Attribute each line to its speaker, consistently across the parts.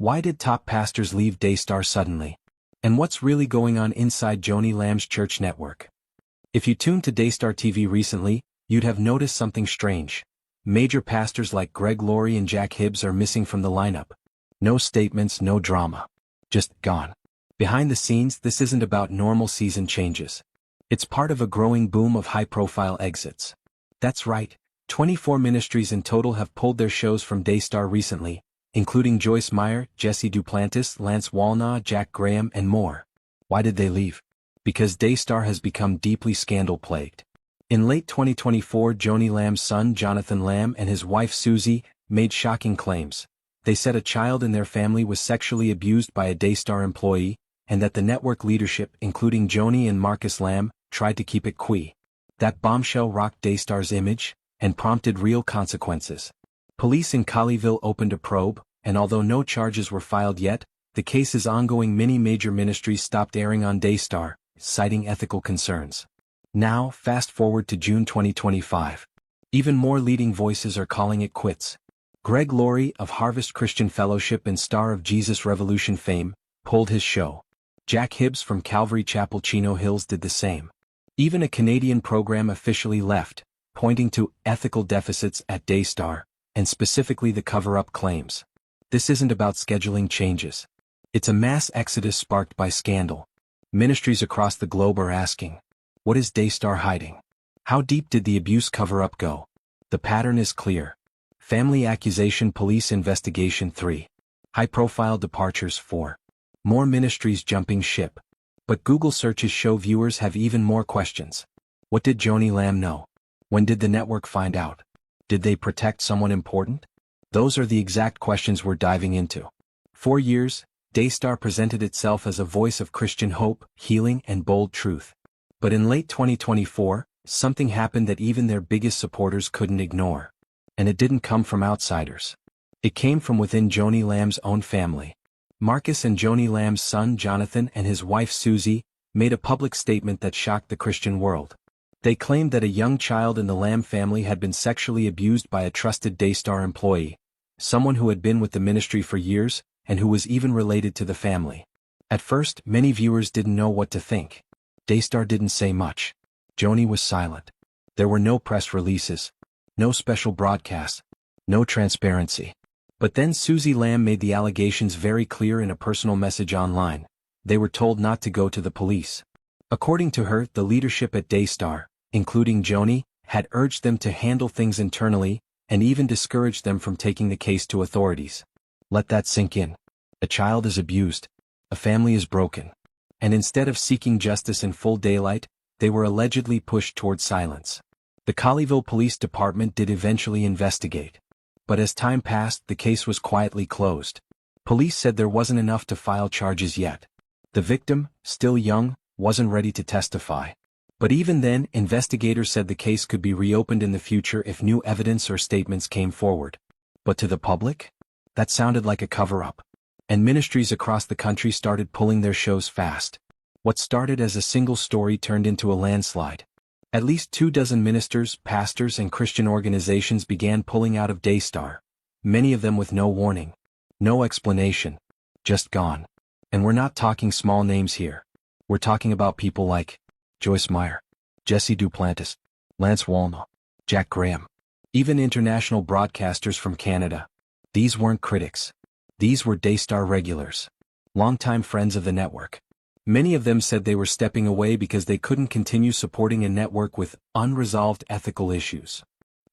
Speaker 1: Why did top pastors leave Daystar suddenly? And what's really going on inside Joni Lamb's church network? If you tuned to Daystar TV recently, you'd have noticed something strange. Major pastors like Laurie and Jack Hibbs are missing from the lineup. No statements, no drama. Just gone. Behind the scenes, this isn't about normal season changes. It's part of a growing boom of high-profile exits. That's right, 24 ministries in total have pulled their shows from Daystar recently, including Joyce Meyer, Jesse Duplantis, Lance Wallnau, Jack Graham, and more. Why did they leave? Because Daystar has become deeply scandal-plagued. In late 2024, Joni Lamb's son Jonathan Lamb and his wife Susie made shocking claims. They said a child in their family was sexually abused by a Daystar employee, and that the network leadership, including Joni and Marcus Lamb, tried to keep it quiet. That bombshell rocked Daystar's image and prompted real consequences. Police in Colleyville opened a probe, and although no charges were filed yet, the case is ongoing. Many major ministries stopped airing on Daystar, citing ethical concerns. Now, fast forward to June 2025. Even more leading voices are calling it quits. Laurie of Harvest Christian Fellowship and star of Jesus Revolution fame pulled his show. Jack Hibbs from Calvary Chapel Chino Hills did the same. Even a Canadian program officially left, pointing to ethical deficits at Daystar, and specifically the cover-up claims. This isn't about scheduling changes. It's a mass exodus sparked by scandal. Ministries across the globe are asking, what is Daystar hiding? How deep did the abuse cover-up go? The pattern is clear. Family accusation, police investigation 3. High-profile departures 4. More ministries jumping ship. But Google searches show viewers have even more questions. What did Joni Lamb know? When did the network find out? Did they protect someone important? Those are the exact questions we're diving into. For years, Daystar presented itself as a voice of Christian hope, healing, and bold truth. But in late 2024, something happened that even their biggest supporters couldn't ignore. And it didn't come from outsiders. It came from within Joni Lamb's own family. Marcus and Joni Lamb's son Jonathan and his wife Susie made a public statement that shocked the Christian world. They claimed that a young child in the Lamb family had been sexually abused by a trusted Daystar employee, someone who had been with the ministry for years and who was even related to the family. At first, many viewers didn't know what to think. Daystar didn't say much. Joni was silent. There were no press releases, no special broadcasts, no transparency. But then Susie Lamb made the allegations very clear in a personal message online. They were told not to go to the police. According to her, the leadership at Daystar, including Joni, had urged them to handle things internally, and even discouraged them from taking the case to authorities. Let that sink in. A child is abused. A family is broken. And instead of seeking justice in full daylight, they were allegedly pushed toward silence. The Colleyville Police Department did eventually investigate. But as time passed, the case was quietly closed. Police said there wasn't enough to file charges yet. The victim, still young, wasn't ready to testify. But even then, investigators said the case could be reopened in the future if new evidence or statements came forward. But to the public? That sounded like a cover-up. And ministries across the country started pulling their shows fast. What started as a single story turned into a landslide. At least 24 ministers, pastors, and Christian organizations began pulling out of Daystar, many of them with no warning, no explanation, just gone. And we're not talking small names here. We're talking about people like Joyce Meyer, Jesse Duplantis, Lance Wallnau, Jack Graham, even international broadcasters from Canada. These weren't critics. These were Daystar regulars, longtime friends of the network. Many of them said they were stepping away because they couldn't continue supporting a network with unresolved ethical issues.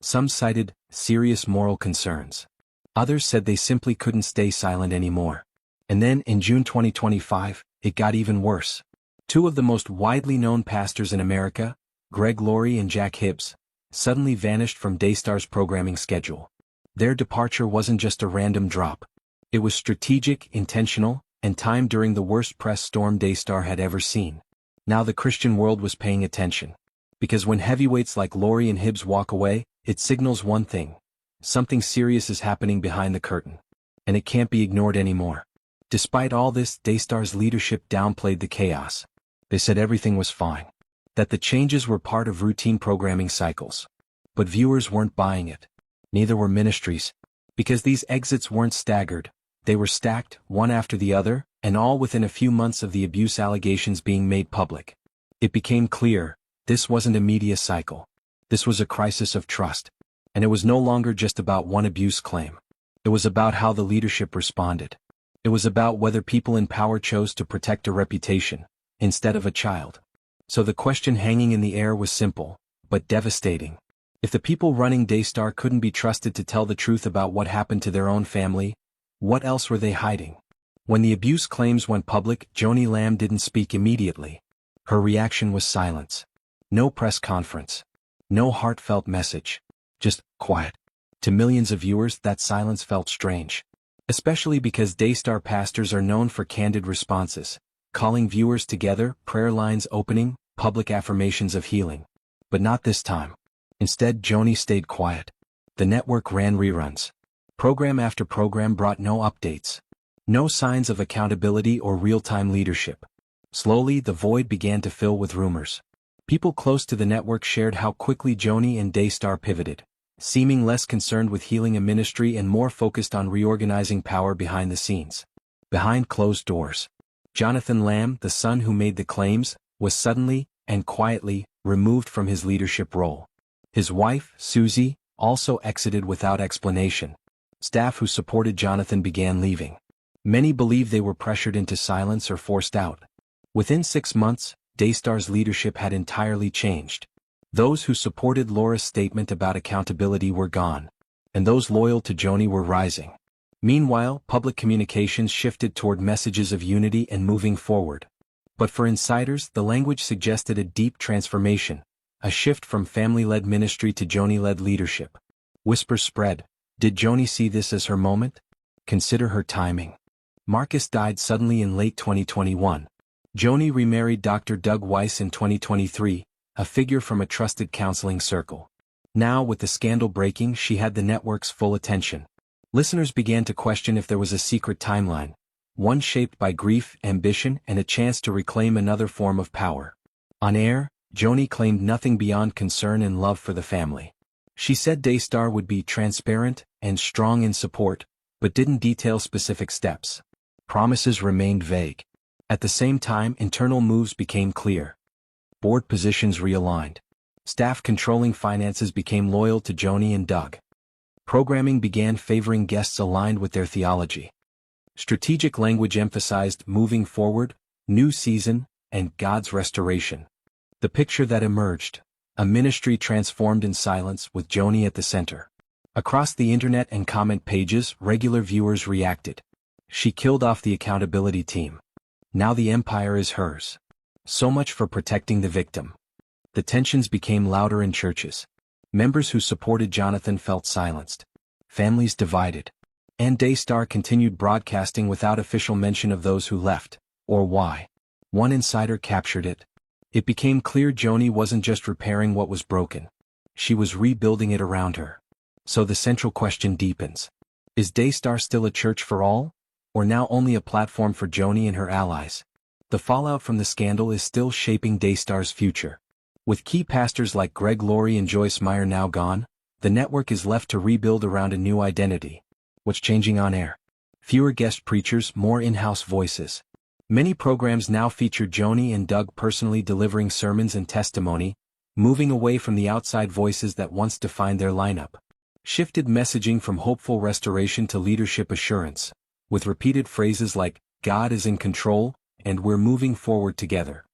Speaker 1: Some cited serious moral concerns. Others said they simply couldn't stay silent anymore. And then, in June 2025, it got even worse. Two of the most widely known pastors in America, Laurie and Jack Hibbs, suddenly vanished from Daystar's programming schedule. Their departure wasn't just a random drop. It was strategic, intentional, and timed during the worst press storm Daystar had ever seen. Now the Christian world was paying attention. Because when heavyweights like Laurie and Hibbs walk away, it signals one thing. Something serious is happening behind the curtain. And it can't be ignored anymore. Despite all this, Daystar's leadership downplayed the chaos. They said everything was fine. That the changes were part of routine programming cycles. But viewers weren't buying it. Neither were ministries. Because these exits weren't staggered. They were stacked, one after the other, and all within a few months of the abuse allegations being made public. It became clear, this wasn't a media cycle. This was a crisis of trust. And it was no longer just about one abuse claim. It was about how the leadership responded. It was about whether people in power chose to protect a reputation, instead of a child. So the question hanging in the air was simple, but devastating. If the people running Daystar couldn't be trusted to tell the truth about what happened to their own family, what else were they hiding? When the abuse claims went public, Joni Lamb didn't speak immediately. Her reaction was silence. No press conference. No heartfelt message. Just quiet. To millions of viewers, that silence felt strange. Especially because Daystar pastors are known for candid responses, calling viewers together, prayer lines opening, public affirmations of healing. But not this time. Instead, Joni stayed quiet. The network ran reruns. Program after program brought no updates. No signs of accountability or real-time leadership. Slowly, the void began to fill with rumors. People close to the network shared how quickly Joni and Daystar pivoted, seeming less concerned with healing a ministry and more focused on reorganizing power behind the scenes. Behind closed doors. Jonathan Lamb, the son who made the claims, was suddenly, and quietly, removed from his leadership role. His wife, Susie, also exited without explanation. Staff who supported Jonathan began leaving. Many believe they were pressured into silence or forced out. Within 6 months, Daystar's leadership had entirely changed. Those who supported Laura's statement about accountability were gone, and those loyal to Joni were rising. Meanwhile, public communications shifted toward messages of unity and moving forward. But for insiders, the language suggested a deep transformation, a shift from family-led ministry to Joni-led leadership. Whispers spread. Did Joni see this as her moment? Consider her timing. Marcus died suddenly in late 2021. Joni remarried Dr. Doug Weiss in 2023, a figure from a trusted counseling circle. Now, with the scandal breaking, she had the network's full attention. Listeners began to question if there was a secret timeline, one shaped by grief, ambition, and a chance to reclaim another form of power. On air, Joni claimed nothing beyond concern and love for the family. She said Daystar would be transparent and strong in support, but didn't detail specific steps. Promises remained vague. At the same time, internal moves became clear. Board positions realigned. Staff controlling finances became loyal to Joni and Doug. Programming began favoring guests aligned with their theology. Strategic language emphasized moving forward, new season, and God's restoration. The picture that emerged, a ministry transformed in silence with Joni at the center. Across the internet and comment pages, regular viewers reacted. She killed off the accountability team. Now the empire is hers. So much for protecting the victim. The tensions became louder in churches. Members who supported Jonathan felt silenced. Families divided. And Daystar continued broadcasting without official mention of those who left, or why. One insider captured it. It became clear Joni wasn't just repairing what was broken. She was rebuilding it around her. So the central question deepens. Is Daystar still a church for all? Or now only a platform for Joni and her allies? The fallout from the scandal is still shaping Daystar's future. With key pastors like Greg Laurie and Joyce Meyer now gone, the network is left to rebuild around a new identity. What's changing on air? Fewer guest preachers, more in-house voices. Many programs now feature Joni and Doug personally delivering sermons and testimony, moving away from the outside voices that once defined their lineup. Shifted messaging from hopeful restoration to leadership assurance, with repeated phrases like, God is in control, and we're moving forward together.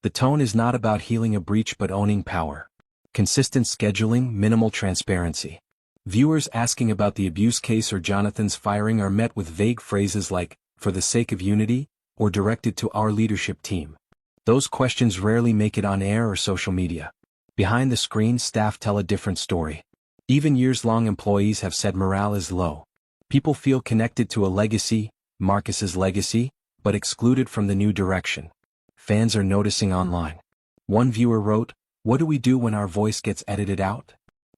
Speaker 1: The tone is not about healing a breach but owning power. Consistent scheduling, minimal transparency. Viewers asking about the abuse case or Jonathan's firing are met with vague phrases like, for the sake of unity, or directed to our leadership team. Those questions rarely make it on air or social media. Behind the screen, staff tell a different story. Even years-long employees have said morale is low. People feel connected to a legacy, Marcus's legacy, but excluded from the new direction. Fans are noticing online. One viewer wrote, "What do we do when our voice gets edited out?"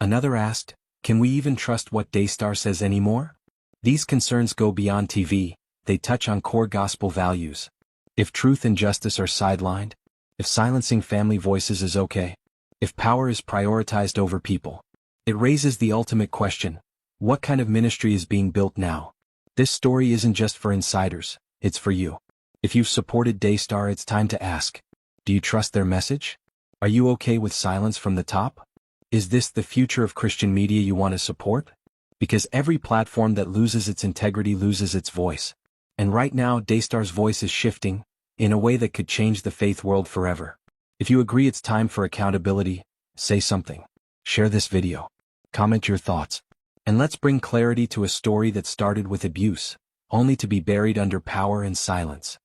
Speaker 1: Another asked, "Can we even trust what Daystar says anymore?" These concerns go beyond TV, they touch on core gospel values. If truth and justice are sidelined, if silencing family voices is okay, if power is prioritized over people, it raises the ultimate question: what kind of ministry is being built now? This story isn't just for insiders, it's for you. If you've supported Daystar, it's time to ask, do you trust their message? Are you okay with silence from the top? Is this the future of Christian media you want to support? Because every platform that loses its integrity loses its voice. And right now, Daystar's voice is shifting, in a way that could change the faith world forever. If you agree it's time for accountability, say something. Share this video. Comment your thoughts. And let's bring clarity to a story that started with abuse, only to be buried under power and silence.